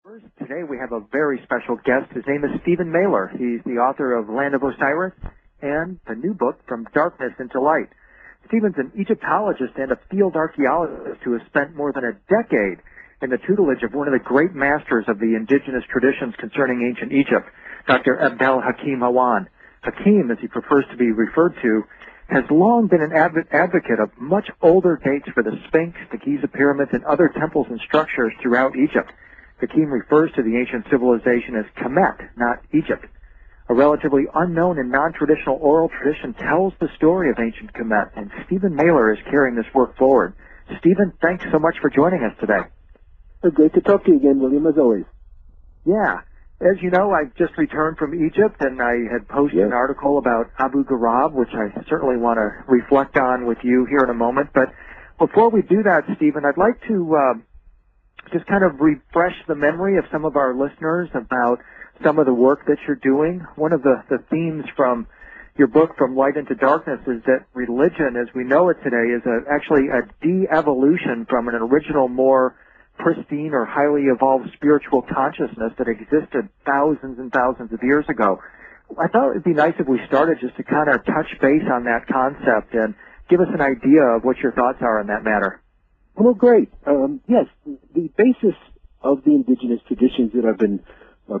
First, today we have a very special guest. His name is Stephen Mehler. He's the author of Land of Osiris and the new book, From Darkness into Light. Stephen's an Egyptologist and a field archaeologist who has spent more than a decade in the tutelage of one of the great masters of the indigenous traditions concerning ancient Egypt, Dr. Abdel Hakim Hawan. Hakim, as he prefers to be referred to, has long been an advocate of much older dates for the Sphinx, the Giza pyramids, and other temples and structures throughout Egypt. Hakim refers to the ancient civilization as Khemit, not Egypt. A relatively unknown and non-traditional oral tradition tells the story of ancient Khemit, and Stephen Mehler is carrying this work forward. Stephen, thanks so much for joining us today. Great to talk to you again, William, as always. Yeah. As you know, I just returned from Egypt, and I had posted an article about Abu Ghraib, which I certainly want to reflect on with you here in a moment. But before we do that, Stephen, I'd like to just kind of refresh the memory of some of our listeners about some of the work that you're doing. One of the themes from your book, From Light into Darkness, is that religion, as we know it today, is actually a de-evolution from an original, more pristine or highly evolved spiritual consciousness that existed thousands and thousands of years ago. I thought it would be nice if we started just to kind of touch base on that concept and give us an idea of what your thoughts are on that matter. Well, great. Yes, the basis of the indigenous traditions that have been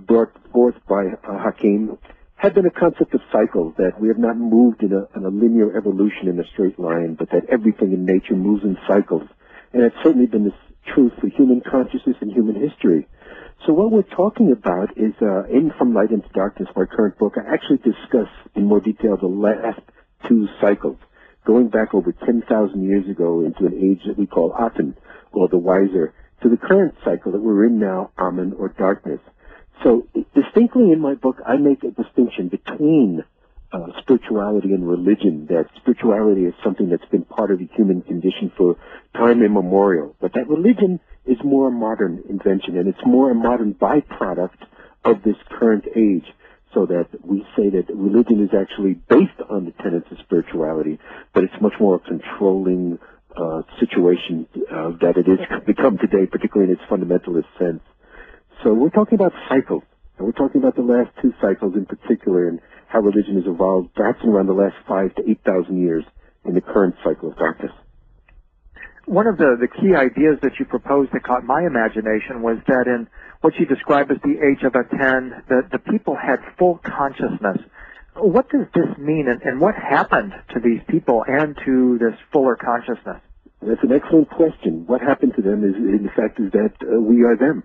brought forth by Hakim had been a concept of cycles, that we have not moved in a linear evolution in a straight line, but that everything in nature moves in cycles. And it's certainly been this truth for human consciousness and human history. So what we're talking about is, in From Light into Darkness, my current book, I actually discuss in more detail the last two cycles, going back over 10,000 years ago into an age that we call Aten, or the wiser, to the current cycle that we're in now, Amen, or darkness. So distinctly in my book, I make a distinction between spirituality and religion, that spirituality is something that's been part of the human condition for time immemorial, but that religion is more a modern invention, and it's more a modern byproduct of this current age, so that we say that religion is actually based on the tenets of spirituality, but it's much more a controlling situation that it is become today, particularly in its fundamentalist sense. So we're talking about cycles, and we're talking about the last two cycles in particular, and how religion has evolved perhaps in around the last 5,000 to 8,000 years in the current cycle of darkness. One of the key ideas that you proposed that caught my imagination was that in what you describe as the age of Aten, the people had full consciousness. What does this mean, and what happened to these people and to this fuller consciousness? That's an excellent question. What happened to them is, in fact, is that we are them.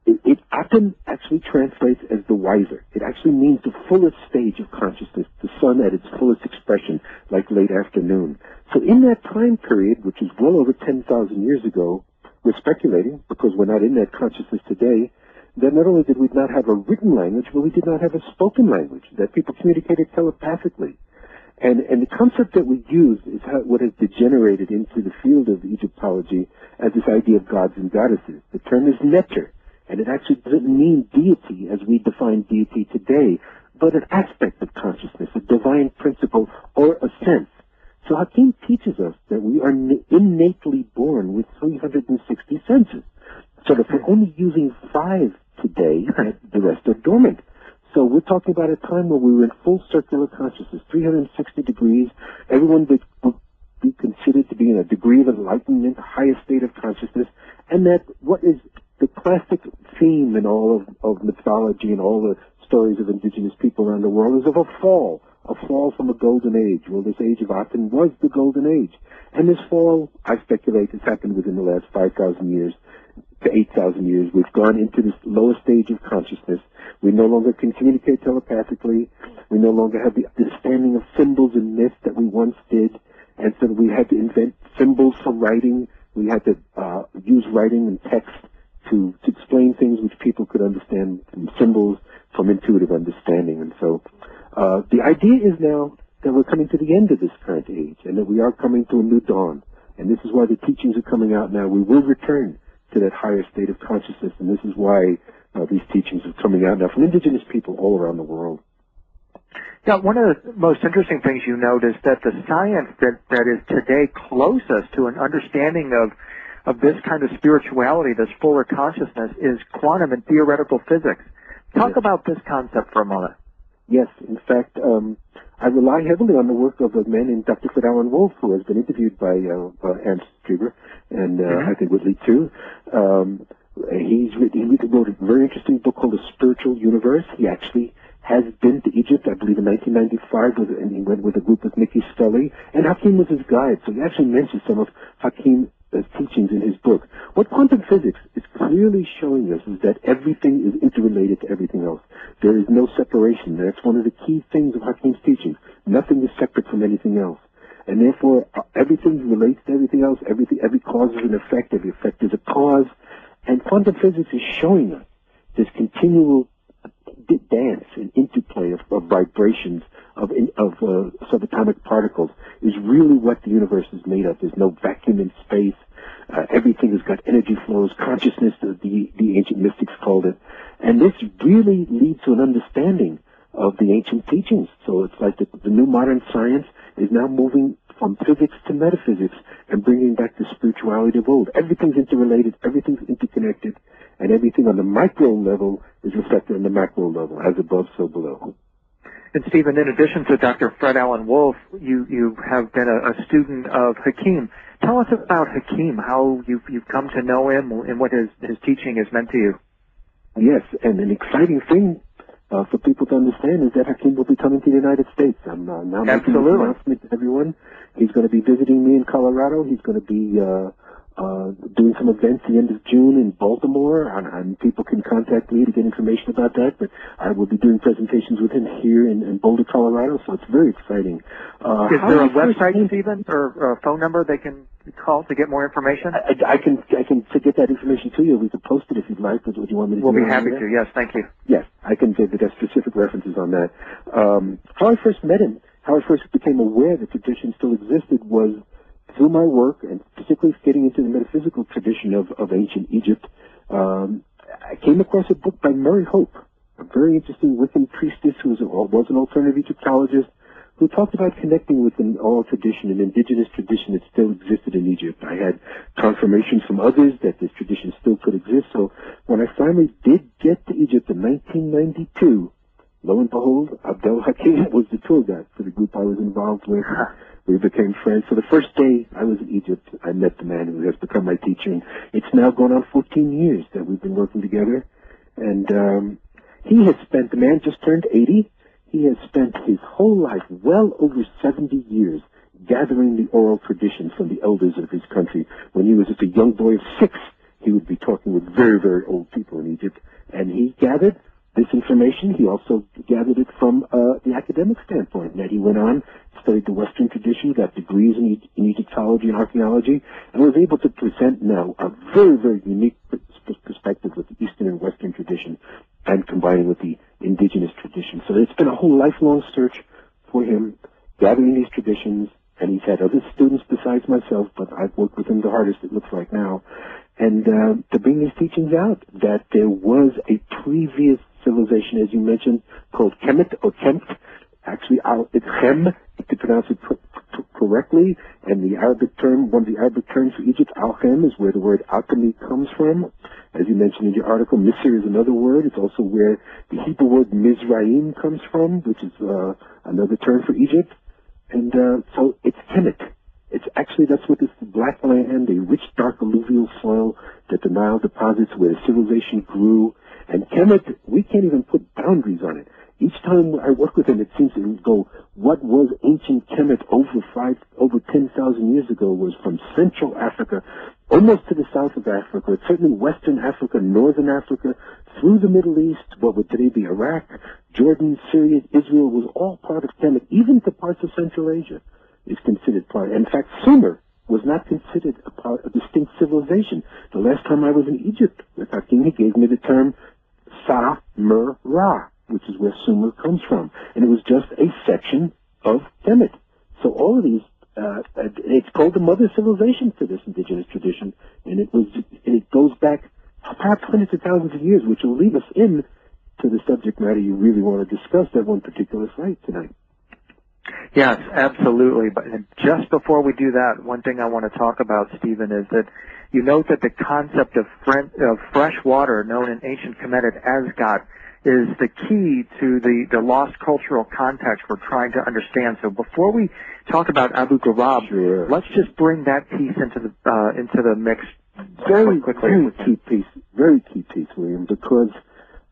It often actually translates as the wiser. It actually means the fullest stage of consciousness, the sun at its fullest expression, like late afternoon. So in that time period, which is well over 10,000 years ago, we're speculating, because we're not in that consciousness today, that not only did we not have a written language, but we did not have a spoken language, that people communicated telepathically. And the concept that we use is what has degenerated into the field of Egyptology as this idea of gods and goddesses. The term is neter, and it actually doesn't mean deity as we define deity today, but an aspect of consciousness, a divine principle, or a sense. So Hakim teaches us that we are innately born with 360 senses. So that we're only using 5 today, the rest are dormant. So we're talking about a time where we were in full circular consciousness, 360 degrees. Everyone would be considered to be in a degree of enlightenment, highest state of consciousness, and that what is the classic theme in all of mythology and all the stories of indigenous people around the world is of a fall from a golden age. Well, this age of Aten was the golden age. And this fall, I speculate, has happened within the last 5,000 years to 8,000 years. We've gone into this lower stage of consciousness. We no longer can communicate telepathically. We no longer have the understanding of symbols and myths that we once did. And so we had to invent symbols for writing. We had to use writing and text to explain things which people could understand from symbols, from intuitive understanding. And so the idea is now that we're coming to the end of this current age and that we are coming to a new dawn. And this is why the teachings are coming out now. We will return to that higher state of consciousness, and this is why these teachings are coming out now from indigenous people all around the world. Now, one of the most interesting things you note is that the science that is today closest to an understanding of of this kind of spirituality, this fuller consciousness, is quantum and theoretical physics. Talk about this concept for a moment. Yes, in fact, I rely heavily on the work of a man named Dr. Fred Alan Wolf, who has been interviewed by Hans Strieber, and I think Whitley too. He wrote a very interesting book called The Spiritual Universe. He actually has been to Egypt, I believe, in 1995, and he went with a group with Mickey Scully, and Hakim was his guide. So he actually mentions some of Hakim's teachings in his book. What quantum physics is clearly showing us is that everything is interrelated to everything else. There is no separation. That's one of the key things of Hakim's teachings. Nothing is separate from anything else. And therefore, everything relates to everything else. Every cause is an effect. Every effect is a cause. And quantum physics is showing us this continual dance and interplay of vibrations of subatomic particles is really what the universe is made of. There's no vacuum in space. Everything has got energy flows, consciousness, the ancient mystics called it. And this really leads to an understanding of the ancient teachings. So it's like the new modern science is now moving from physics to metaphysics and bringing back the spirituality of old. Everything's interrelated, everything's interconnected, and everything on the micro level is reflected on the macro level, as above, so below. And Stephen, in addition to Dr. Fred Alan Wolf, you have been a student of Hakim. Tell us about Hakim, how you've come to know him and what his teaching has meant to you. Yes, and an exciting thing for people to understand is that Hakim will be coming to the United States. I'm now making an announcement to everyone. He's going to be visiting me in Colorado. He's going to be doing some events the end of June in Baltimore, and people can contact me to get information about that. But I will be doing presentations with him here in Boulder, Colorado, so it's very exciting. Is there a website, Stephen, or a phone number they can call to get more information? I can get that information to you. We can post it if you'd like. Would you want me to? We'll be happy to. Yes, thank you. Yes, I can give the specific references on that. How I first met him, how I first became aware that tradition still existed was through my work, and particularly getting into the metaphysical tradition of ancient Egypt. I came across a book by Mary Hope, a very interesting Wiccan priestess who was an alternative Egyptologist, who talked about connecting with an oral tradition, an indigenous tradition that still existed in Egypt. I had confirmation from others that this tradition still could exist. So when I finally did get to Egypt in 1992, lo and behold, Abdel Hakim was the tour guide for the group I was involved with. We became friends. So the first day I was in Egypt, I met the man who has become my teacher. And it's now gone on 14 years that we've been working together. And he has spent, the man just turned 80. He has spent his whole life, well over 70 years, gathering the oral traditions from the elders of his country. When he was just a young boy of 6, he would be talking with very, very old people in Egypt. And he gathered this information. He also gathered it from the academic standpoint, that he went on, studied the Western tradition, got degrees in Egyptology and archaeology, and was able to present now a very, very unique perspective with the Eastern and Western tradition and combining with the indigenous tradition. So it's been a whole lifelong search for him, gathering these traditions, and he's had other students besides myself, but I've worked with him the hardest, it looks like now, and to bring these teachings out, that there was a previous civilization, as you mentioned, called Khemit or Khemit. Actually, it's Chem, to pronounce it correctly, and the Arabic term, one of the Arabic terms for Egypt, Al-Chem, is where the word alchemy comes from. As you mentioned in your article, Misr is another word. It's also where the Hebrew word Mizraim comes from, which is another term for Egypt. And so it's Khemit. It's actually, that's what this black land, the rich, dark alluvial soil that the Nile deposits where civilization grew. And Khemit, we can't even put boundaries on it. Each time I work with him, it seems to go, what was ancient Khemit over 10,000 years ago was from Central Africa, almost to the south of Africa, certainly Western Africa, Northern Africa, through the Middle East, what would today be Iraq, Jordan, Syria, Israel, was all part of Khemit, even to parts of Central Asia is considered part. In fact, Sumer was not considered a distinct civilization. The last time I was in Egypt with Hakim, he gave me the term Sa-Mer-Ra, which is where Sumer comes from. And it was just a section of Khemit. So all of these, it's called the mother civilization for this indigenous tradition, and it goes back perhaps hundreds of thousands of years, which will lead us in to the subject matter you really want to discuss at one particular site tonight. Yes, absolutely. But just before we do that, one thing I want to talk about, Stephen, is that you note that the concept of fresh water, known in ancient Khemit as Asgat, is the key to the lost cultural context we're trying to understand. So before we talk about Abu Ghurab, Sure. let's just bring that piece into the mix Very, quickly. very key piece, William, because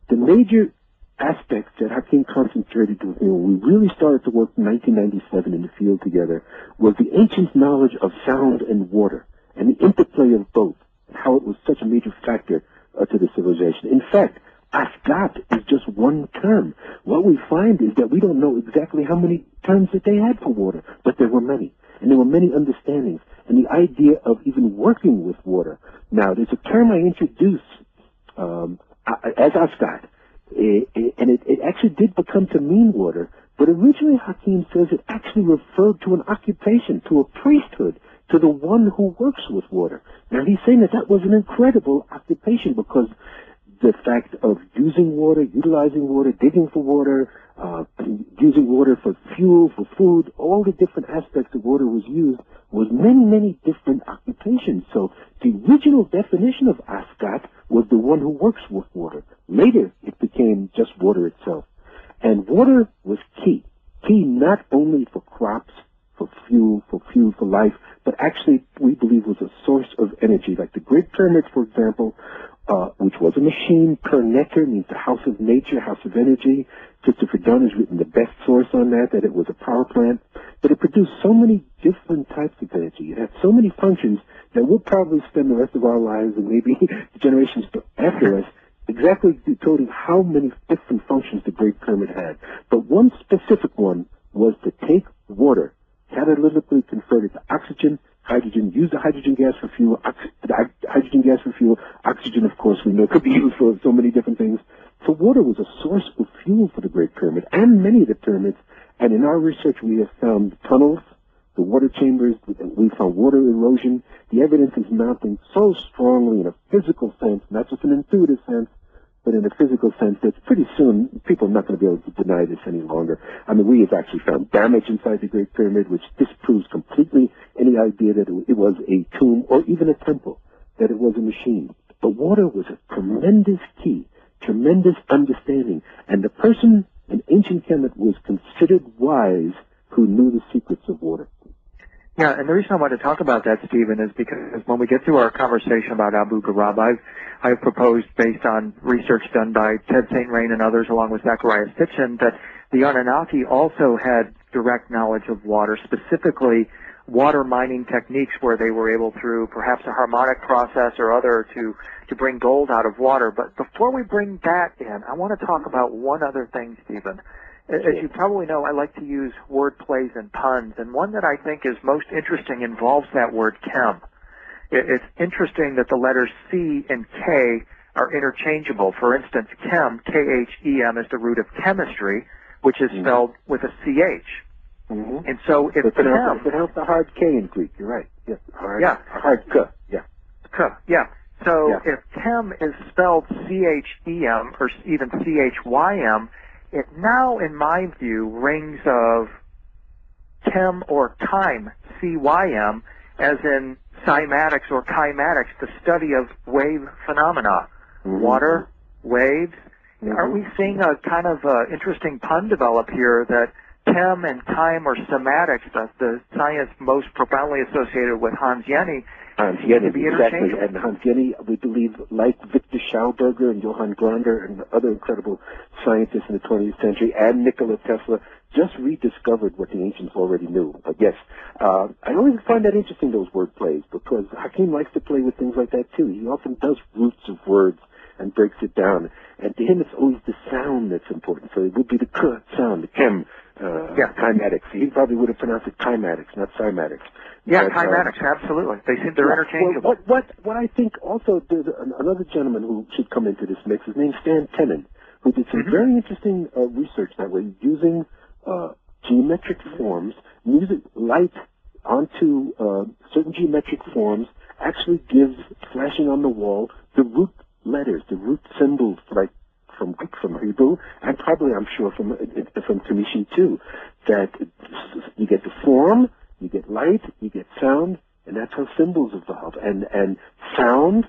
the major aspects that Hakim concentrated on when we really started to work in 1997 in the field together was the ancient knowledge of sound and water and the interplay of both, and how it was such a major factor to the civilization. In fact, Asgat is just one term. What we find is that we don't know exactly how many terms that they had for water, but there were many, and there were many understandings, and the idea of even working with water. Now, there's a term I introduced as Asgat, and it actually did become to mean water, but originally Hakim says it actually referred to an occupation, to a priesthood, to the one who works with water. Now, he's saying that was an incredible occupation because the fact of using water, utilizing water, digging for water, using water for fuel, for food, all the different aspects of water was used, was many, many different occupations. So the original definition of Asgat was the one who works with water. Later, it became just water itself. And water was key not only for crops, for fuel for life, but actually we believe was a source of energy. Like the Great Pyramids, for example, which was a machine. Per Necker means the house of nature, house of energy. Christopher Dunn has written the best source on that it was a power plant. But it produced so many different types of energy. It had so many functions that we'll probably spend the rest of our lives and maybe the generations after us exactly decoding how many different functions the Great Pyramid had. But one specific one was to take water, catalytically convert it to oxygen, hydrogen, use the hydrogen gas for fuel, oxygen, of course, we know could be used for so many different things. So water was a source of fuel for the Great Pyramid and many of the pyramids. And in our research, we have found tunnels, the water chambers, we found water erosion. The evidence is mounting so strongly in a physical sense, not just an intuitive sense, but in a physical sense that pretty soon people are not going to be able to deny this any longer. I mean, we have actually found damage inside the Great Pyramid, which disproves completely any idea that it was a tomb or even a temple, that it was a machine. But water was a tremendous key, tremendous understanding. And the person in ancient Khemit was considered wise who knew the secrets of water. Yeah, and the reason I want to talk about that, Stephen, is because when we get to our conversation about Abu Ghurab, I've proposed, based on research done by Ted St. Rain and others, along with Zacharias Sitchin, that the Anunnaki also had direct knowledge of water, specifically water mining techniques where they were able, through perhaps a harmonic process or other, to bring gold out of water. But before we bring that in, I want to talk about one other thing, Stephen. As you probably know, I like to use word plays and puns, and one that I think is most interesting involves that word chem. It's interesting that the letters C and K are interchangeable. For instance, chem, K-H-E-M, is the root of chemistry, which is spelled with a C-H. Mm-hmm. And so if chem... It helps the hard K in Greek, you're right. Yes, a hard K, yeah. K, yeah. So yeah. if chem is spelled C-H-E-M or even C-H-Y-M, it now, in my view, rings of chem or chyme, C-Y-M, as in cymatics or kymatics, the study of wave phenomena. Mm-hmm. Water, waves. Mm-hmm. Are we seeing a kind of interesting pun develop here that chem and chyme or cymatics, the science most profoundly associated with Hans Jenny, to be exactly. interchangeable? And Hans Jenny, we believe, like Victor Schauberger and Johann Gronder and other incredible scientists in the 20th century, and Nikola Tesla, just rediscovered what the ancients already knew. But yes, I always find that interesting, those word plays, because Hakim likes to play with things like that too. He often does roots of words and breaks it down. And to him, it's always the sound that's important. So it would be the k sound, the chem, kymatics. He probably would have pronounced it kymatics, not cymatics. Yeah, but, kymatics, absolutely. They're interchangeable. Well, what I think also, there's another gentleman who should come into this mix. His name's Stan Tenen, who did some very interesting research that way, using geometric forms, music light onto certain geometric forms, actually gives, flashing on the wall, the root letters, the root symbols, like from Greek, from Hebrew, and probably, I'm sure, from Phoenician too, that form, you get light, you get sound, and that's how symbols evolve. And sound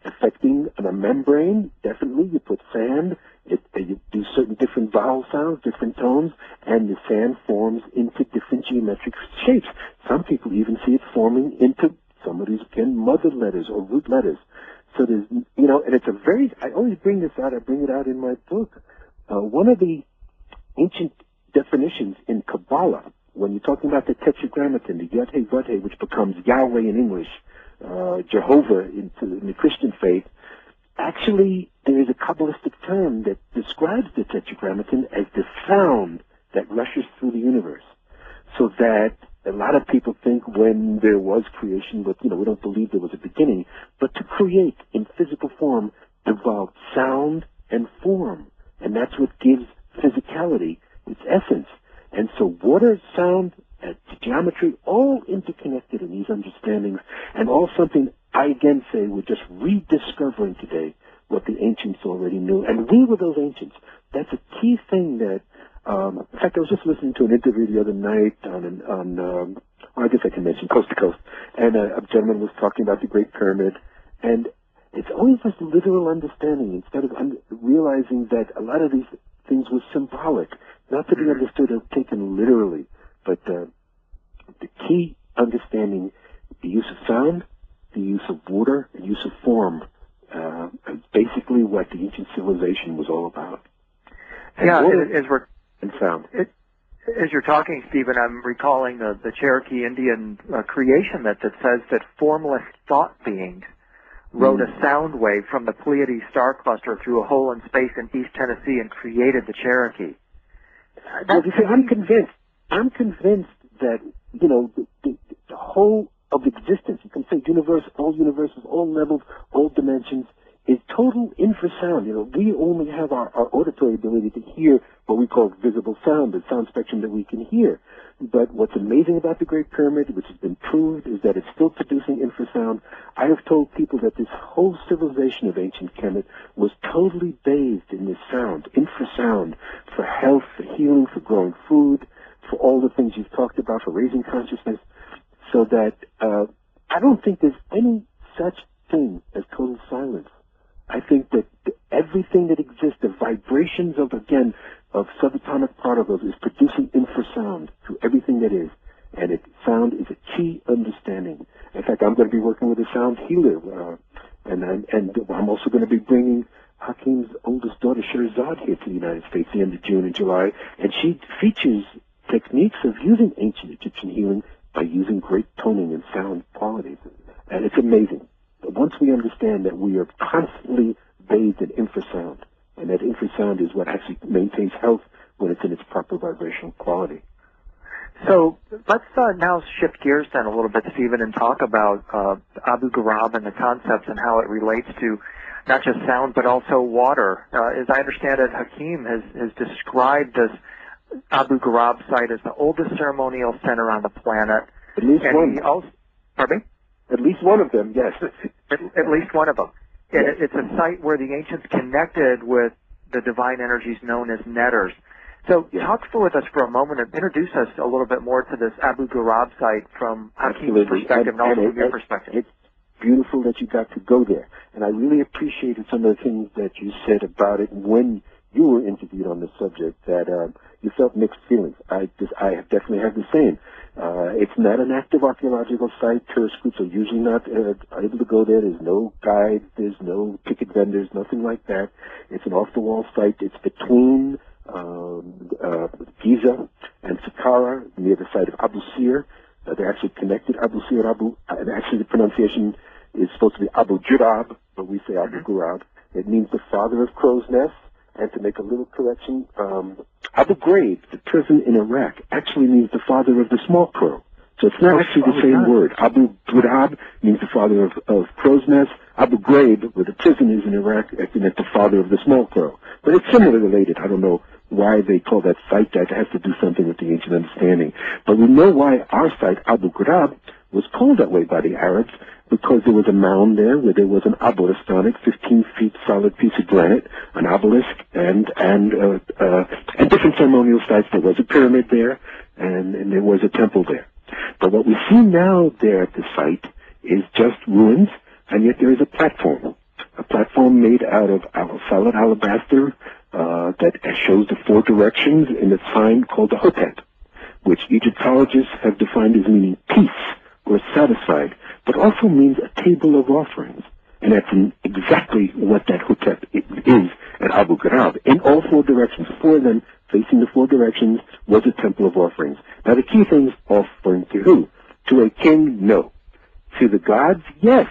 affecting a membrane, definitely. You put sand, you do certain different vowel sounds, different tones, and the sand forms into different geometric shapes. Some people even see it forming into some of these, again, mother letters or root letters. So there's, and it's a very, I always bring this out, I bring it out in my book. One of the ancient definitions in Kabbalah, when you're talking about the Tetragrammaton, the Yod-Heh-Vod-Heh, which becomes Yahweh in English, Jehovah in the Christian faith, actually there is a Kabbalistic term that describes the Tetragrammaton as the sound that rushes through the universe. So that a lot of people think when there was creation, but we don't believe there was a beginning, but to create in physical form involved sound and form, and that's what gives physicality its essence. And so water, sound, and geometry, all interconnected in these understandings, and all something I again say we're just rediscovering today what the ancients already knew. And we were those ancients. That's a key thing that, in fact, I was just listening to an interview the other night on I guess I can mention Coast to Coast, and a gentleman was talking about the Great Pyramid, and it's always this literal understanding instead of realizing that a lot of these things were symbolic, not to be understood or taken literally, but the key understanding, the use of sound, the use of water, the use of form, is basically what the ancient civilization was all about. And and sound. As you're talking, Stephen, I'm recalling the Cherokee Indian creation myth that says that formless thought beings rode a sound wave from the Pleiades star cluster through a hole in space in East Tennessee and created the Cherokee. Well, you see, I'm convinced that, the whole of existence, you can say universe, all universes, all levels, all dimensions, is total infrasound. We only have our auditory ability to hear what we call visible sound, the sound spectrum that we can hear. But what's amazing about the Great Pyramid, which has been proved, is that it's still producing infrasound. I have told people that this whole civilization of ancient Khemit was totally bathed in this sound, infrasound, for health, for healing, for growing food, for all the things you've talked about, for raising consciousness, so that I don't think there's any such thing as total silence. I think that everything that exists, the vibrations of subatomic particles, is producing infrasound through everything that is. And sound is a key understanding. In fact, I'm going to be working with a sound healer, and I'm also going to be bringing Hakim's oldest daughter, Sherazad, here to the United States at the end of June and July, and she features techniques of using ancient Egyptian healing by using great toning and sound qualities. And it's amazing. But once we understand that we are constantly bathed in infrasound, and that infrasound is what actually maintains health when it's in its proper vibrational quality. So let's now shift gears then a little bit, Stephen, and talk about Abu Ghurab and the concepts and how it relates to not just sound but also water. As I understand it, Hakim has described this Abu Ghurab site as the oldest ceremonial center on the planet. At least one. Pardon me? At least one of them, yes. At least one of them. And Yes. it's a site where the ancients connected with the divine energies known as netters. So talk with us for a moment and introduce us a little bit more to this Abu Ghurab site from Hakim's perspective and also from your perspective. It's beautiful that you got to go there. And I really appreciated some of the things that you said about it when you were interviewed on the subject, that you felt mixed feelings. I definitely have the same. It's not an active archaeological site. Tourist groups are usually not able to go there. There's no guides. There's no ticket vendors, nothing like that. It's an off-the-wall site. It's between Giza and Saqqara, near the site of Abu Sir. They're actually connected, Abu Sir, and actually the pronunciation is supposed to be Abu Ghurab, but we say Abu Ghurab. It means the father of crow's nests. And to make a little correction, Abu Ghraib, the prison in Iraq, actually means the father of the small crow. So it's not actually the same word. Abu Ghurab means the father of crow's nests. Abu Ghraib, where the prison is in Iraq, meant the father of the small crow. But it's similarly related. I don't know why they call that site that. It has to do something with the ancient understanding. But we know why our site, Abu Ghurab, was called that way by the Arabs, because there was a mound there where there was an obelisk on it, 15 feet solid piece of granite, an obelisk, and different ceremonial sites. There was a pyramid there. and there was a temple there. But what we see now there at the site is just ruins, and yet there is a platform made out of solid alabaster that shows the four directions in a sign called the Hotep, which Egyptologists have defined as meaning peace or satisfied, but also means a table of offerings. And that's exactly what that Hotep is at Abu Ghraib. In all four directions, four of them facing the four directions, was a temple of offerings. Now the key thing is offering to who? To a king? No. To the gods? Yes.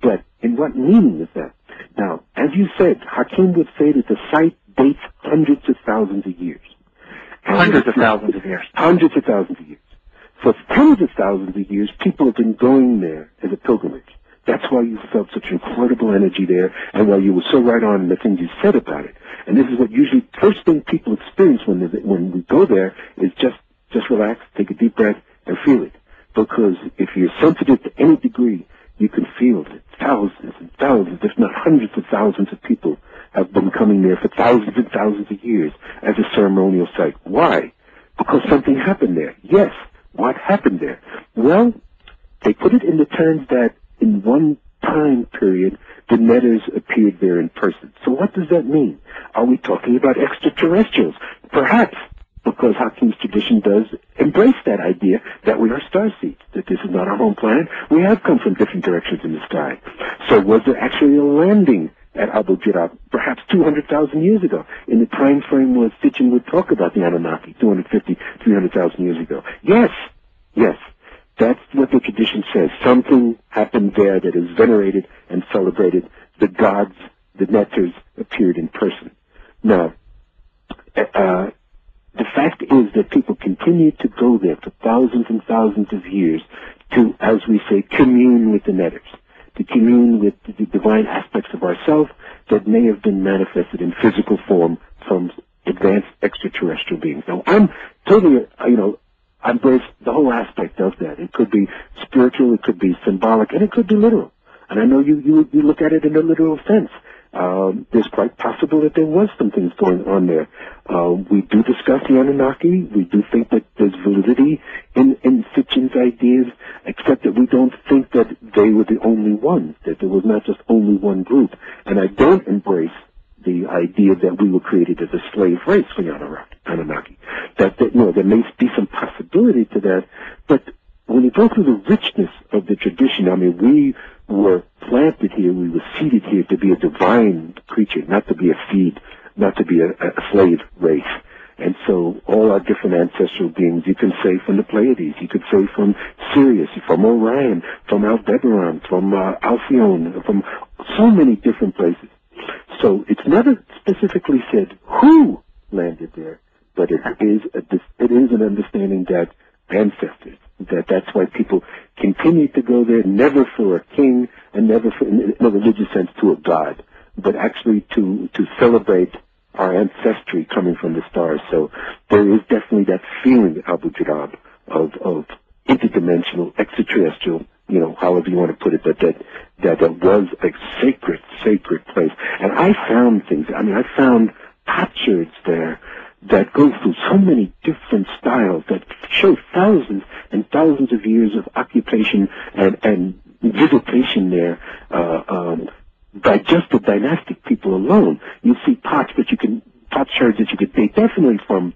But in what meaning is that? Now, as you said, Hakim would say that the site dates hundreds of thousands of years. Hundreds of thousands of years. Hundreds of thousands of years. For tens of thousands of years, people have been going there as a pilgrimage. That's why you felt such incredible energy there, and why you were so right on in the things you said about it. And this is what usually first thing people experience when we go there is just relax, take a deep breath, and feel it. Because if you're sensitive to any degree, you can feel that thousands and thousands, if not hundreds of thousands of people have been coming there for thousands and thousands of years as a ceremonial site. Why? Because something happened there. Yes. What happened there? Well, they put it in the terms that in one time period, the netters appeared there in person. So what does that mean? Are we talking about extraterrestrials? Perhaps, because Hakim's tradition does embrace that idea that we are starseeds, that this is not our home planet. We have come from different directions in the sky. So was there actually a landing at Abu Ghraib, perhaps 200,000 years ago, in the time frame where Sitchin would talk about the Anunnaki, 250, 300,000 years ago? Yes, yes. That's what the tradition says. Something happened there that is venerated and celebrated. The gods, the netters, appeared in person. Now, the fact is that people continue to go there for thousands and thousands of years to, as we say, commune with the netters, to commune with the divine aspects of ourselves that may have been manifested in physical form from advanced extraterrestrial beings. Now, I'm totally, I embrace the whole aspect of that. It could be spiritual, it could be symbolic, and it could be literal. And I know you look at it in a literal sense. There's quite possible that there was some things going on there. We do discuss the Anunnaki. We do think that there's validity in Sitchin's ideas, except that we don't think that they were the only ones, that there was not just only one group. And I don't embrace the idea that we were created as a slave race for the Anunnaki. There may be some possibility to that, but when you go through the richness of the tradition, I mean, we were planted here, we were seeded here to be a divine creature, not to be a seed, not to be a slave race. And so all our different ancestral beings, you can say from the Pleiades, you could say from Sirius, from Orion, from Aldebaran, from Alcyone, from so many different places. So it's never specifically said who landed there, but it is an understanding that ancestors, that's why people continue to go there, never for a king and never for, in a religious sense, to a god, but actually to celebrate our ancestry coming from the stars. So there is definitely that feeling at Abu Ghraib of interdimensional, extraterrestrial, however you want to put it, that was a sacred place. And I found things. I mean, I found potsherds there that go through so many different styles that show thousands and thousands of years of occupation and visitation there by just the dynastic people alone. You see potsherds that you could date definitely from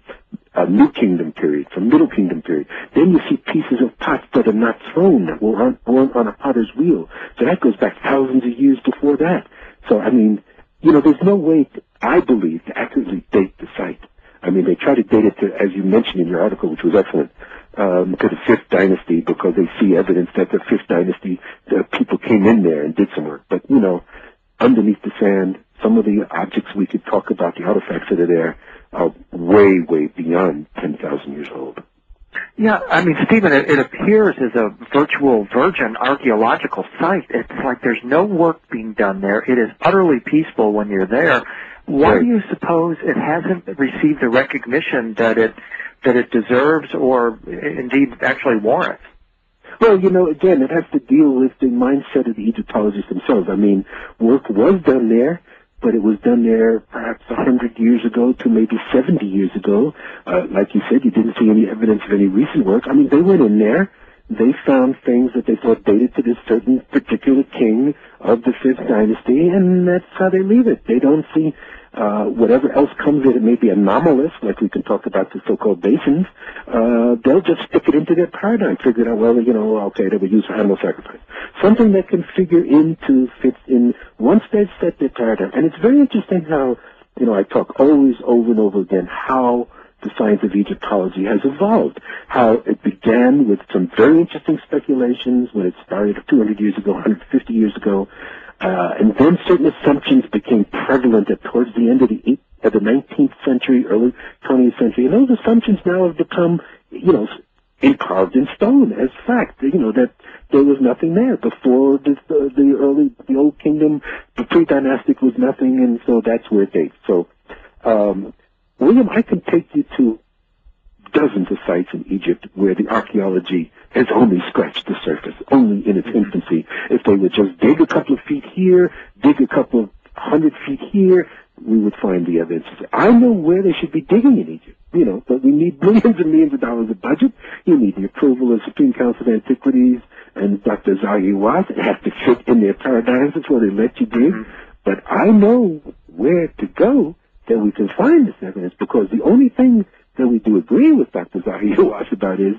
New Kingdom period, from Middle Kingdom period. Then you see pieces of pots that are not thrown, that were on a potter's wheel. So that goes back thousands of years before that. So, I mean, there's no way, I believe, to accurately date the site. I mean, they try to date it to, as you mentioned in your article, which was excellent, to the 5th dynasty, because they see evidence that the 5th dynasty, the people came in there and did some work. But, underneath the sand, some of the objects we could talk about, the artifacts that are there, are way, way beyond 10,000 years old. Yeah, I mean, Stephen, it appears as a virtual virgin archaeological site. It's like there's no work being done there. It is utterly peaceful when you're there. Why do you suppose it hasn't received the recognition that it deserves or indeed actually warrants? Well, again, it has to deal with the mindset of the Egyptologists themselves. I mean, work was done there, but it was done there perhaps 100 years ago to maybe 70 years ago. Like you said, you didn't see any evidence of any recent work. I mean, they went in there. They found things that they thought dated to this certain particular king of the 5th dynasty, and that's how they leave it. They don't see whatever else comes in. It may be anomalous, like we can talk about the so-called basins. They'll just stick it into their paradigm, figure it out, well, okay, they were used for animal sacrifice. Something that can figure into, fits in, once they've set their paradigm. And it's very interesting how, I talk always over and over again how the science of Egyptology has evolved, how it began with some very interesting speculations when it started 200 years ago, 150 years ago, and then certain assumptions became prevalent towards the end of the 19th century, early 20th century, and those assumptions now have become, carved in stone as fact, that there was nothing there before the old kingdom, the pre-dynastic was nothing, and so that's where it dates. So, William, I can take you to dozens of sites in Egypt where the archaeology has only scratched the surface, only in its infancy. If they would just dig a couple of feet here, dig a couple of 100 feet here, we would find the evidence. I know where they should be digging in Egypt, but we need millions and millions of dollars of budget. You need the approval of Supreme Council of Antiquities and Dr. Zahi Was. It has to fit in their paradigms before they let you dig. But I know where to go that we can find this evidence, because the only thing that we do agree with Dr. Zahi Was about is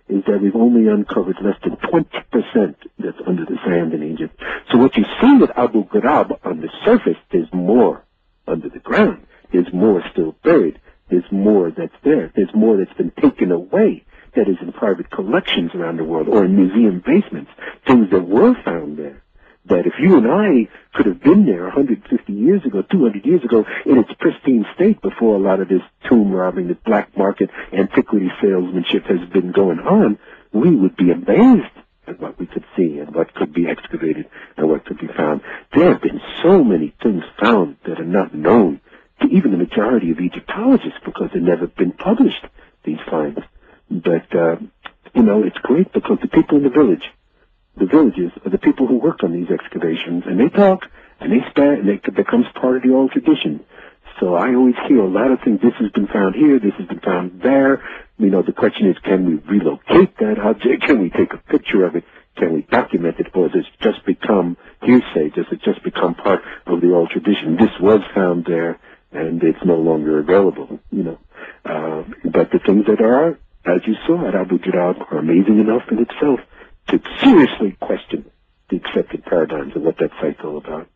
that we've only uncovered less than 20% that's under the sand in Egypt. So what you see with Abu Ghurab on the surface, there's more under the ground. There's more still buried. There's more that's there. There's more that's been taken away that is in private collections around the world or in museum basements, things that were found there. That if you and I could have been there 150 years ago, 200 years ago, in its pristine state before a lot of this tomb robbing, this black market antiquity salesmanship has been going on, we would be amazed at what we could see and what could be excavated and what could be found. There have been so many things found that are not known to even the majority of Egyptologists because they've never been published, these finds. But, it's great because the people in the villages are the people who work on these excavations, and they talk, and they spare, and it becomes part of the old tradition. So I always hear a lot of things, this has been found here, this has been found there. The question is, can we relocate that object? Can we take a picture of it? Can we document it? Or does it just become hearsay? Does it just become part of the old tradition? This was found there, and it's no longer available, But the things that are, as you saw at Abu Ghurab, are amazing enough in itself to seriously question the accepted paradigms of what that site's all about.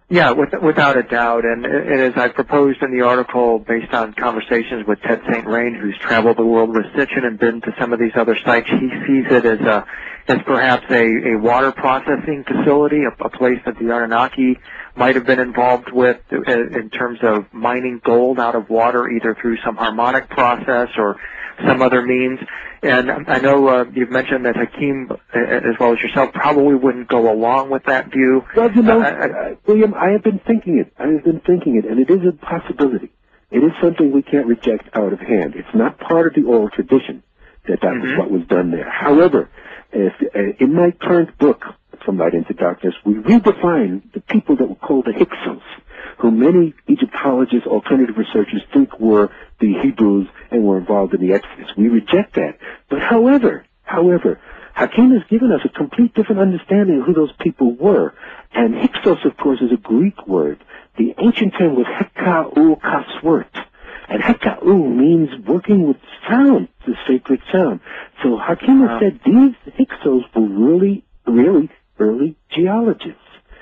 Yeah, without a doubt. And as I proposed in the article, based on conversations with Ted St. Rain, who's traveled the world with Sitchin and been to some of these other sites, he sees it as perhaps a water processing facility, a place that the Anunnaki might have been involved with in terms of mining gold out of water, either through some harmonic process or some other means. And I know you've mentioned that Hakeem, as well as yourself, probably wouldn't go along with that view. Well, William, I have been thinking it, and it is a possibility. It is something we can't reject out of hand. It's not part of the oral tradition that was what was done there. However, in my current book, From Light into Darkness, we redefine the people that were called the Hyksos, who many Egyptologists, alternative researchers think were the Hebrews and were involved in the Exodus. We reject that. But however, Hakeem has given us a complete different understanding of who those people were. And Hyksos, of course, is a Greek word. The ancient term was Heka'u Kaswert. And Heka'u means working with sound, the sacred sound. So Hakeem has said these Hyksos were really early geologists.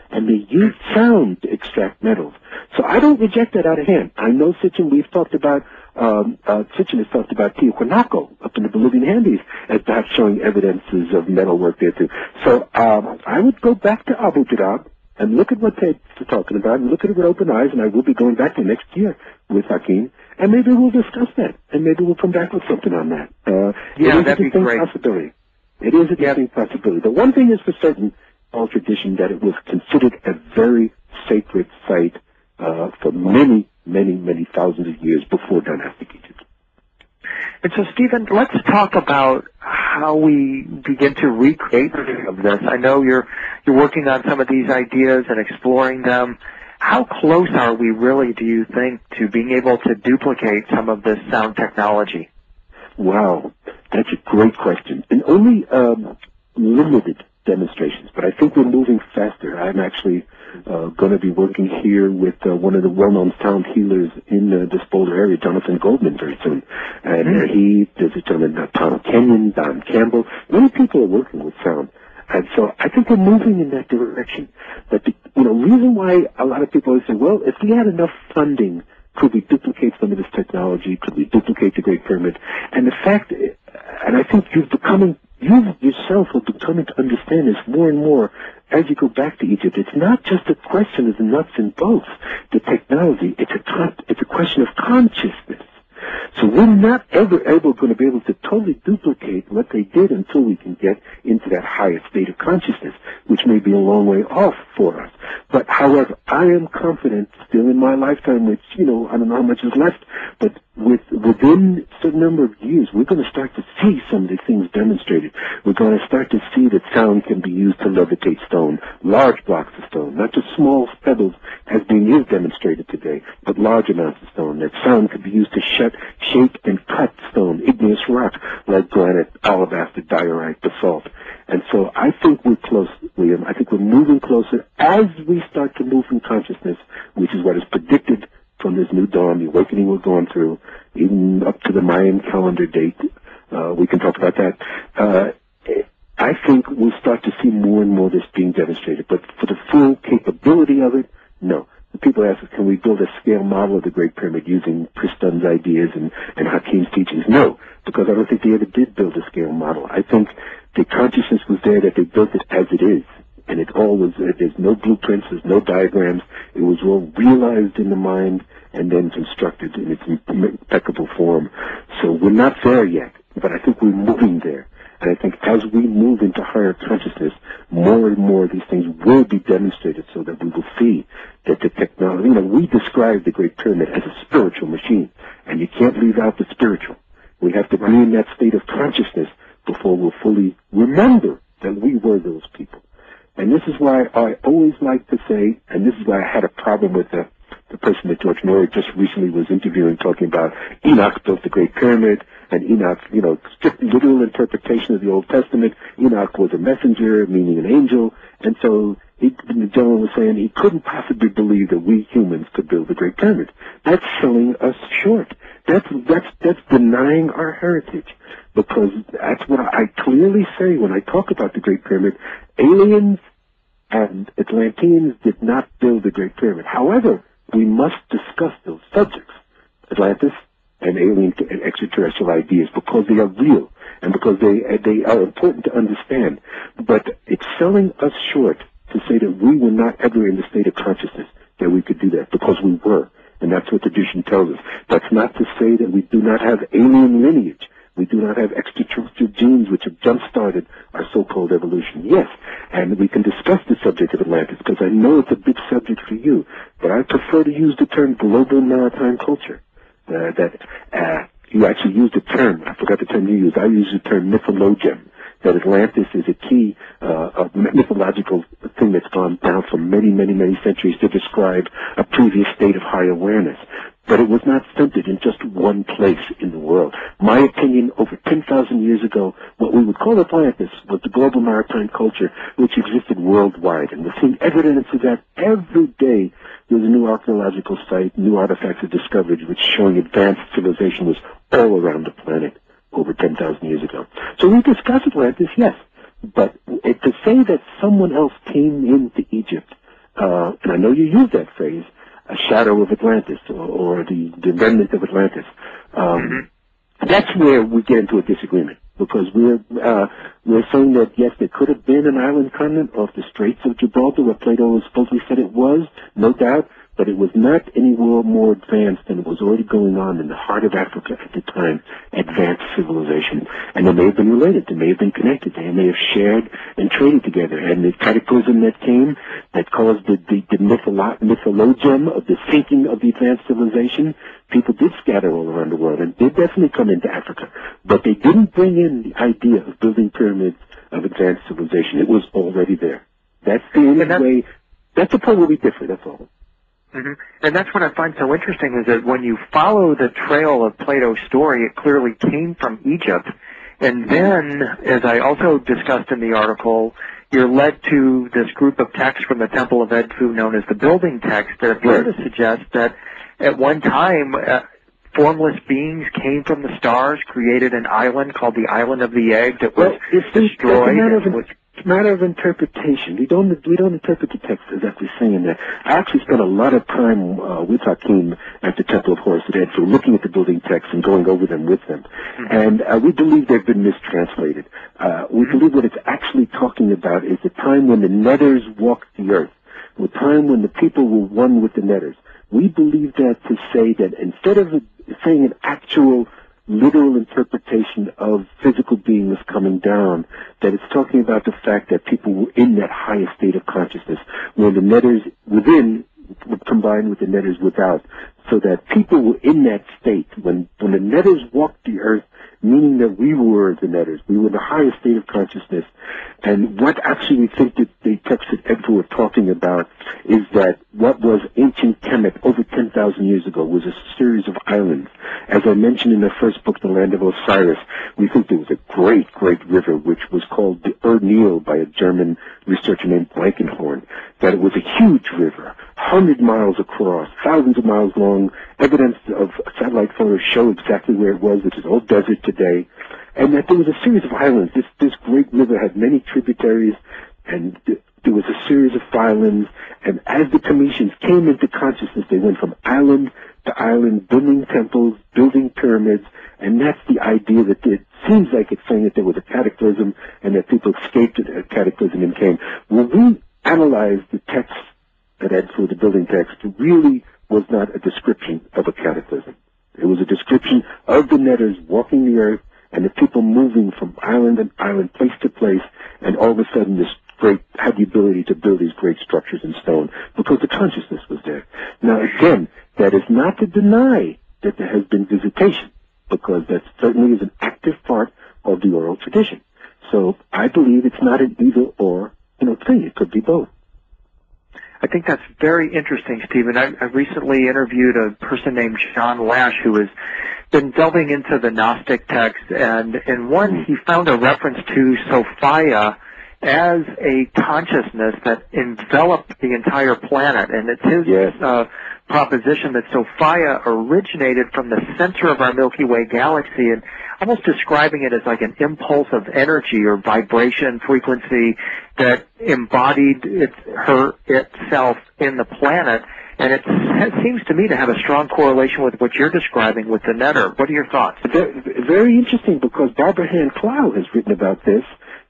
And they used sound to extract metals. So I don't reject that out of hand. I know Sitchin, we've talked about, Sitchin has talked about Tiahuanaco up in the Bolivian Andes as perhaps showing evidences of metal work there too. So I would go back to Abu Ghurab and look at what Ted's talking about and look at it with open eyes, and I will be going back there next year with Hakeem, and maybe we'll discuss that, and maybe we'll come back with something on that. That'd be great. Possibility. It is a distinct possibility. The one thing is for certain, all tradition, that it was considered a very sacred site for many, many, many thousands of years before dynastic Egypt. And so, Stephen, let's talk about how we begin to recreate of this. I know you're working on some of these ideas and exploring them. How close are we really, do you think, to being able to duplicate some of this sound technology? Wow, that's a great question. And only limited demonstrations, but I think we're moving faster. I'm actually going to be working here with one of the well-known sound healers in this Boulder area, Jonathan Goldman, very soon. And there's a gentleman, Tom Kenyon, Don Campbell. Many people are working with sound. And so I think we're moving in that direction. But the reason why a lot of people always say, well, if we had enough funding, could we duplicate some of this technology? Could we duplicate the Great Pyramid? And the fact, and I think you yourself are becoming to understand this more and more as you go back to Egypt. It's not just a question of the nuts and bolts, the technology. It's a question of consciousness. So we're not ever going to be able to totally duplicate what they did until we can get into that higher state of consciousness, which may be a long way off for us. But, however, I am confident still in my lifetime, which, I don't know how much is left, but within a certain number of years, we're going to start to see some of these things demonstrated. We're going to start to see that sound can be used to levitate stone, large blocks of stone, not just small pebbles as being demonstrated today, but large amounts of stone. That sound could be used to shape and cut stone, igneous rock, like granite, alabaster, diorite, basalt. And so I think we're close, William. I think we're moving closer as we start to move in consciousness, which is what is predicted from this new dawn, the awakening we're going through, even up to the Mayan calendar date. We can talk about that. I think we'll start to see more and more of this being demonstrated. But for the full capability of it, no. The people ask us, can we build a scale model of the Great Pyramid using Pristun's ideas and Hakim's teachings? No, because I don't think they ever did build a scale model. I think the consciousness was there that they built it as it is. And it all was, there's no blueprints, there's no diagrams. It was all realized in the mind and then constructed in its impeccable form. So we're not there yet, but I think we're moving there. And I think as we move into higher consciousness, more and more of these things will be demonstrated so that we will see that the technology, we describe the Great Pyramid as a spiritual machine, and you can't leave out the spiritual. We have to be in that state of consciousness before we'll fully remember that we were those people. And this is why I always like to say, and this is why I had a problem with the person that George Miller just recently was interviewing, talking about Enoch built the Great Pyramid, and Enoch, strict literal interpretation of the Old Testament. Enoch was a messenger, meaning an angel, and so the gentleman was saying he couldn't possibly believe that we humans could build the Great Pyramid. That's selling us short. That's denying our heritage, because that's what I clearly say when I talk about the Great Pyramid. Aliens and Atlanteans did not build the Great Pyramid. However, we must discuss those subjects, Atlantis and alien and extraterrestrial ideas, because they are real and because they are important to understand. But it's selling us short to say that we were not ever in the state of consciousness that we could do that, because we were. And that's what tradition tells us. That's not to say that we do not have alien lineage. We do not have extraterrestrial genes which have jump-started our so-called evolution. Yes, and we can discuss the subject of Atlantis, because I know it's a big subject for you, but I prefer to use the term global maritime culture. You actually used the term, I forgot the term you used, I used the term mythologem, that Atlantis is a key mythological thing that's gone down for many, many, many centuries to describe a previous state of high awareness. But it was not centered in just one place in the world. My opinion, over 10,000 years ago, what we would call Atlantis was the global maritime culture which existed worldwide. And we're seeing evidence of that every day. There's a new archaeological site, new artifacts are discovered, which showing advanced civilization was all around the planet over 10,000 years ago. So we discuss Atlantis, yes. But to say that someone else came into Egypt, and I know you use that phrase, a shadow of Atlantis, or the remnant of Atlantis. That's where we get into a disagreement, because we're saying that, yes, there could have been an island continent off the Straits of Gibraltar, where Plato supposedly said it was, no doubt, but it was not any more advanced than it was already going on in the heart of Africa at the time, advanced civilization. And they may have been related, they may have been connected, they may have shared and traded together. And the cataclysm that came, that caused the mythologem of the sinking of the advanced civilization, people did scatter all around the world and did definitely come into Africa. But they didn't bring in the idea of building pyramids of advanced civilization. It was already there. That's the only way, that's the point where we differ, that's all. Mm-hmm. And that's what I find so interesting is that when you follow the trail of Plato's story, it clearly came from Egypt. And then, as I also discussed in the article, you're led to this group of texts from the Temple of Edfu known as the building text that appear to suggest that at one time formless beings came from the stars, created an island called the Island of the Egg that was destroyed. It's a matter of interpretation. We don't interpret the text exactly saying that. I actually spent a lot of time with Hakim at the Temple of Horus at Edfu, looking at the building texts and going over them with them. And we believe they've been mistranslated. We believe what it's actually talking about is the time when the netters walked the earth, the time when the people were one with the netters. We believe that to say that instead of saying an actual literal interpretation of physical beings coming down, that it's talking about the fact that people were in that highest state of consciousness, where the netters within would combine with the netters without, so that people were in that state when the netters walked the earth, meaning that we were the netters. We were in the highest state of consciousness. And what actually we think that the texts that Edfu are talking about is that what was ancient Khemit over 10,000 years ago was a series of islands. As I mentioned in the first book, The Land of Osiris, we think there was a great, great river which was called the Nile by a German researcher named Blankenhorn, that it was a huge river, 100 miles across, thousands of miles long. Evidence of satellite photos show exactly where it was, which is all desert today, and that there was a series of islands. This great river had many tributaries, and there was a series of islands, and as the Khemitians came into consciousness, they went from island to island, building temples, building pyramids, and that's the idea that it seems like it's saying that there was a cataclysm and that people escaped a cataclysm and came. When we analyzed the text at Edfu, the building text, really was not a description of a cataclysm. It was a description of the netters walking the earth and the people moving from island to island, place to place, and all of a sudden this great had the ability to build these great structures in stone because the consciousness was there. Now again, that is not to deny that there has been visitation, because that certainly is an active part of the oral tradition. So I believe it's not an either or thing. It could be both. I think that's very interesting, Stephen. I recently interviewed a person named John Lash who has been delving into the Gnostic text, and in one he found a reference to Sophia as a consciousness that enveloped the entire planet, and it's his proposition that Sophia originated from the center of our Milky Way galaxy, and almost describing it as like an impulse of energy or vibration frequency that embodied itself in the planet. And it seems to me to have a strong correlation with what you're describing with the netter. What are your thoughts? Very interesting, because Barbara Hand Clow has written about this,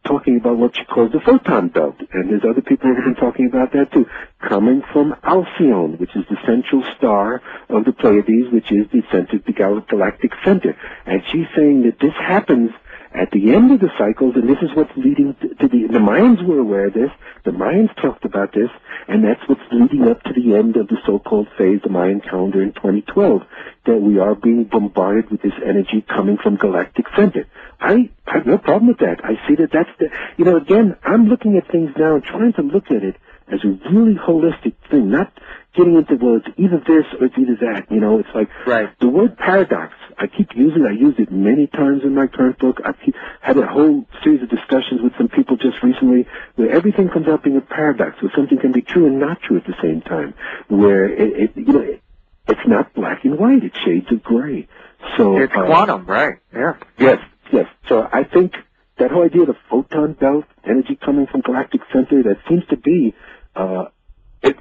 talking about what she calls the photon belt, and there's other people who have been talking about that too, coming from Alcyone, which is the central star of the Pleiades, which is the center, the galactic center. And she's saying that this happens at the end of the cycles, and this is what's leading to the Mayans were aware of this, the Mayans talked about this, and that's what's leading up to the end of the so-called phase, the Mayan calendar in 2012, that we are being bombarded with this energy coming from galactic center. I have no problem with that. I see that that's the, again, I'm looking at things now and trying to look at it as a really holistic thing, not getting into, well, it's either this or it's either that. It's like the word paradox. I keep using it. I used it many times in my current book. I had a whole series of discussions with some people just recently where everything comes out being a paradox, where something can be true and not true at the same time, where it's not black and white. It's shades of gray. So it's quantum, right? Yeah. Yes. So I think that whole idea of the photon belt, energy coming from galactic center, that seems to be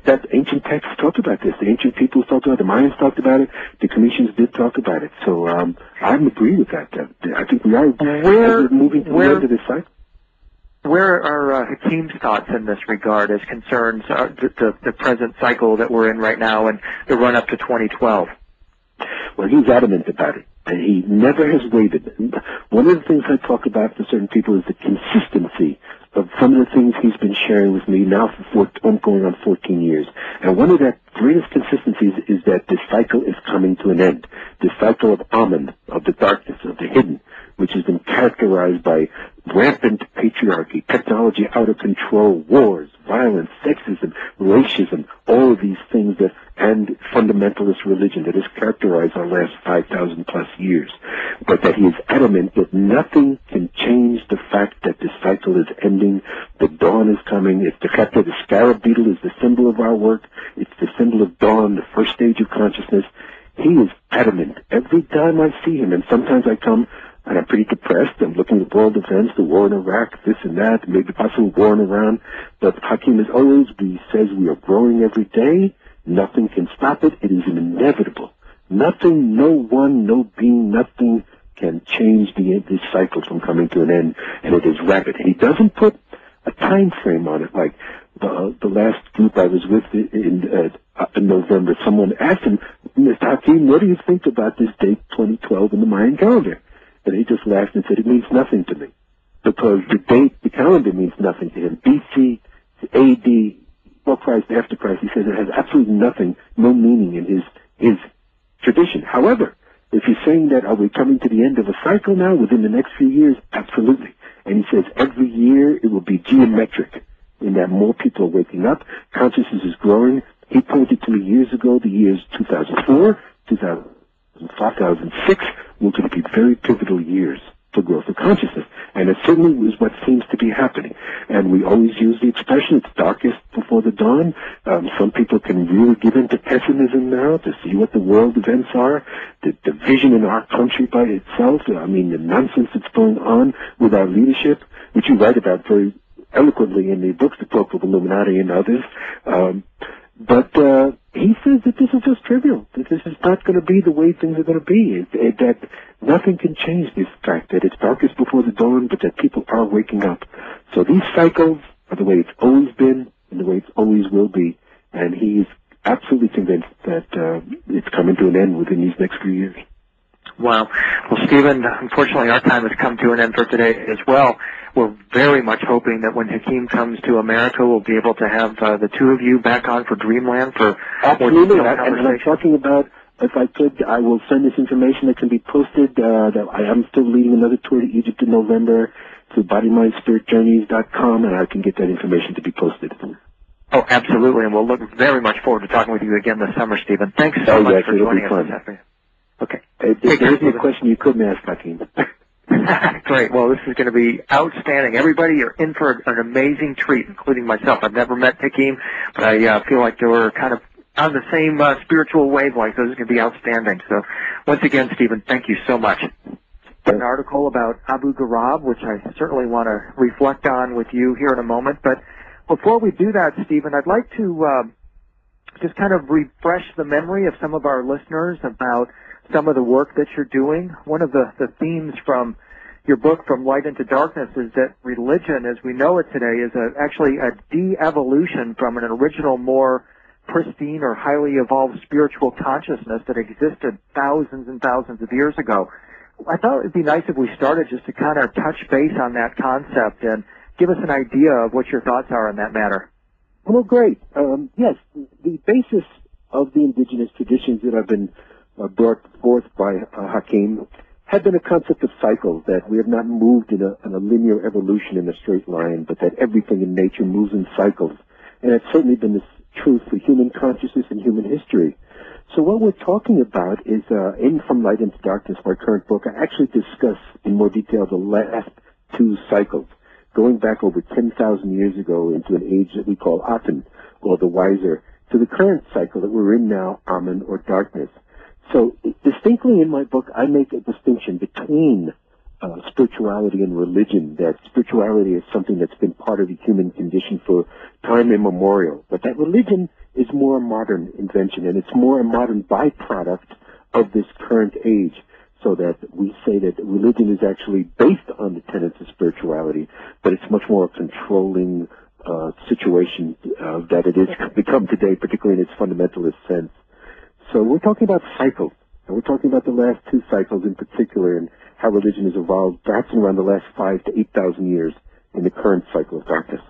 that ancient texts talked about this. The ancient peoples talked about it. The Mayans talked about it. The Khemitians did talk about it. So I agree with that. I think we are moving to the end of this cycle. Where are Hakim's thoughts in this regard as concerns the present cycle that we're in right now and the run-up to 2012? Well, he's adamant about it, and he never has wavered. One of the things I talk about to certain people is the consistency of some of the things he's been sharing with me now for going on 14 years. And one of the greatest consistencies is that this cycle is coming to an end. This cycle of Amen, of the darkness, of the hidden, which has been characterized by rampant patriarchy, technology out of control, wars, violence, sexism, racism, all of these things that and fundamentalist religion that has characterized our last 5,000 plus years, but that he is adamant that nothing can change the fact that the cycle is ending, the dawn is coming. It's the Khemit, the scarab beetle is the symbol of our work. It's the symbol of dawn, the first stage of consciousness. He is adamant every time I see him, and sometimes I come and I'm pretty depressed. I'm looking at world events, the war in Iraq, this and that, maybe possible war in Iran. But Hakim is always, he says we are growing every day. Nothing can stop it. It is inevitable. Nothing, no one, no being, nothing can change this cycle from coming to an end, and it is rapid. He doesn't put a time frame on it, like the last group I was with in November. Someone asked him, Mr. Hakim, what do you think about this date 2012 in the Mayan calendar? And he just laughed and said, it means nothing to me, because the date, the calendar means nothing to him. BC, AD, before Christ, after Christ, he says it has absolutely nothing, no meaning in his tradition. However, if he's saying that, are we coming to the end of a cycle now within the next few years? Absolutely. And he says every year it will be geometric in that more people are waking up, consciousness is growing. He pointed to me years ago, the years 2004, 2005, 2006 were going to be very pivotal years for growth of consciousness. And it certainly is what seems to be happening. And we always use the expression, it's darkest before the dawn. Some people can really get into pessimism now to see what the world events are, the division in our country by itself. I mean, the nonsense that's going on with our leadership, which you write about very eloquently in the books, The Cloak of Illuminati and others. But he says that this is just trivial, that this is not going to be the way things are going to be, that nothing can change this fact that it's darkest before the dawn, but that people are waking up. So these cycles are the way it's always been and the way it always will be, and he is absolutely convinced that it's coming to an end within these next few years. Wow. Well, Stephen, unfortunately our time has come to an end for today as well. We're very much hoping that when Hakim comes to America, we'll be able to have the two of you back on for Dreamland for absolutely. And I'm talking about, if I could, I will send this information that can be posted. That I am still leading another tour to Egypt in November through bodymindspiritjourneys.com, and I can get that information to be posted. Oh, absolutely, and we'll look very much forward to talking with you again this summer, Stephen. Thanks so much for joining us this afternoon. Okay. There isn't a question you couldn't ask, Hakim. Great. Well, this is going to be outstanding. Everybody, you're in for an amazing treat, including myself. I've never met Hakim, but I feel like we're kind of on the same spiritual wavelength. So this is going to be outstanding. So once again, Stephen, thank you so much. An article about Abu Ghraib, which I certainly want to reflect on with you here in a moment. But before we do that, Stephen, I'd like to just kind of refresh the memory of some of our listeners about some of the work that you're doing. One of the themes from your book, From Light into Darkness, is that religion, as we know it today, is actually a de-evolution from an original, more pristine or highly evolved spiritual consciousness that existed thousands and thousands of years ago. I thought it would be nice if we started just to kind of touch base on that concept and give us an idea of what your thoughts are on that matter. Well, great. Yes, the basis of the indigenous traditions that have been brought forth by Hakim had been a concept of cycles, that we have not moved in a linear evolution in a straight line, but that everything in nature moves in cycles. And it's certainly been this truth for human consciousness and human history. So what we're talking about is, in From Light into Darkness, my current book, I actually discuss in more detail the last two cycles, going back over 10,000 years ago into an age that we call Aten, or the wiser, to the current cycle that we're in now, Amen, or darkness. So distinctly in my book, I make a distinction between spirituality and religion, that spirituality is something that's been part of the human condition for time immemorial, but that religion is more a modern invention, and it's more a modern byproduct of this current age, so that we say that religion is actually based on the tenets of spirituality, but it's much more a controlling situation that it is become today, particularly in its fundamentalist sense. So we're talking about cycles, and we're talking about the last two cycles in particular, and how religion has evolved perhaps in around the last 5,000 to 8,000 years in the current cycle of darkness.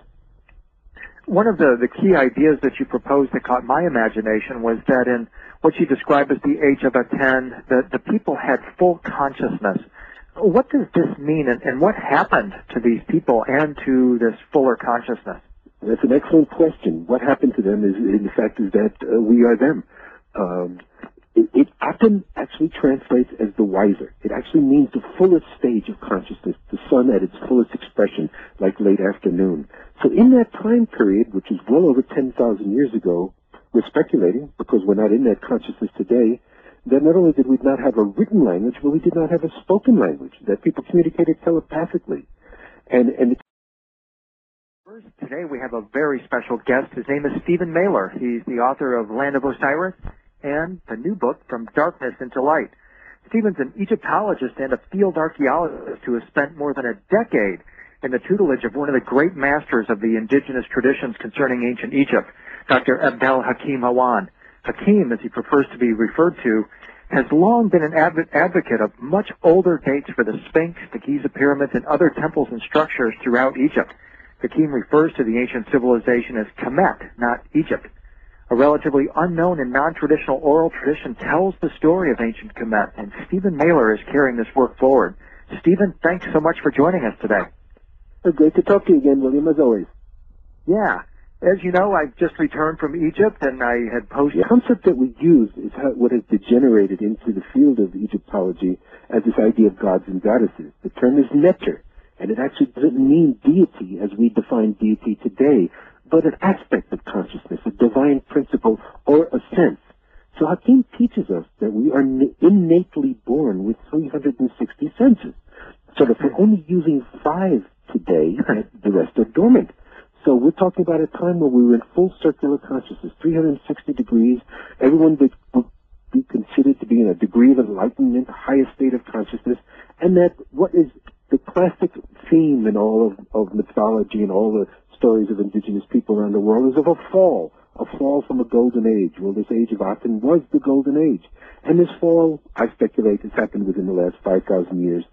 One of the key ideas that you proposed that caught my imagination was that in what you described as the age of Aten, the people had full consciousness. What does this mean, and what happened to these people and to this fuller consciousness? That's an excellent question. What happened to them is, in fact, is that we are them. It often actually translates as the wiser. It actually means the fullest stage of consciousness, the sun at its fullest expression, like late afternoon. So in that time period, which is well over 10,000 years ago, we're speculating, because we're not in that consciousness today, that not only did we not have a written language, but we did not have a spoken language, that people communicated telepathically. And First, today we have a very special guest. His name is Stephen Mehler. He's the author of Land of Osiris and the new book, From Darkness into Light. Stephen's an Egyptologist and a field archaeologist who has spent more than a decade in the tutelage of one of the great masters of the indigenous traditions concerning ancient Egypt, Dr. Abdel Hakim Hawan. Hakim, as he prefers to be referred to, has long been an advocate of much older dates for the Sphinx, the Giza pyramids, and other temples and structures throughout Egypt. Hakim refers to the ancient civilization as Khemit, not Egypt. A relatively unknown and non-traditional oral tradition tells the story of ancient Khemit, and Stephen Mehler is carrying this work forward. Stephen, thanks so much for joining us today. great to talk to you again, William, as always. Yeah. As you know, I've just returned from Egypt, and I had posted... The concept that we use is what has degenerated into the field of Egyptology as this idea of gods and goddesses. The term is neter, and it actually doesn't mean deity as we define deity today, but an aspect of consciousness, a divine principle, or a sense. So Hakim teaches us that we are innately born with 360 senses. So if we're only using 5 today, the rest are dormant. So we're talking about a time where we were in full circular consciousness, 360 degrees. Everyone would be considered to be in a degree of enlightenment, the highest state of consciousness, and that what is the classic theme in all of mythology and all the stories of indigenous people around the world is of a fall from a golden age. Well, this age of Aten was the golden age. And this fall, I speculate, has happened within the last 5,000 years.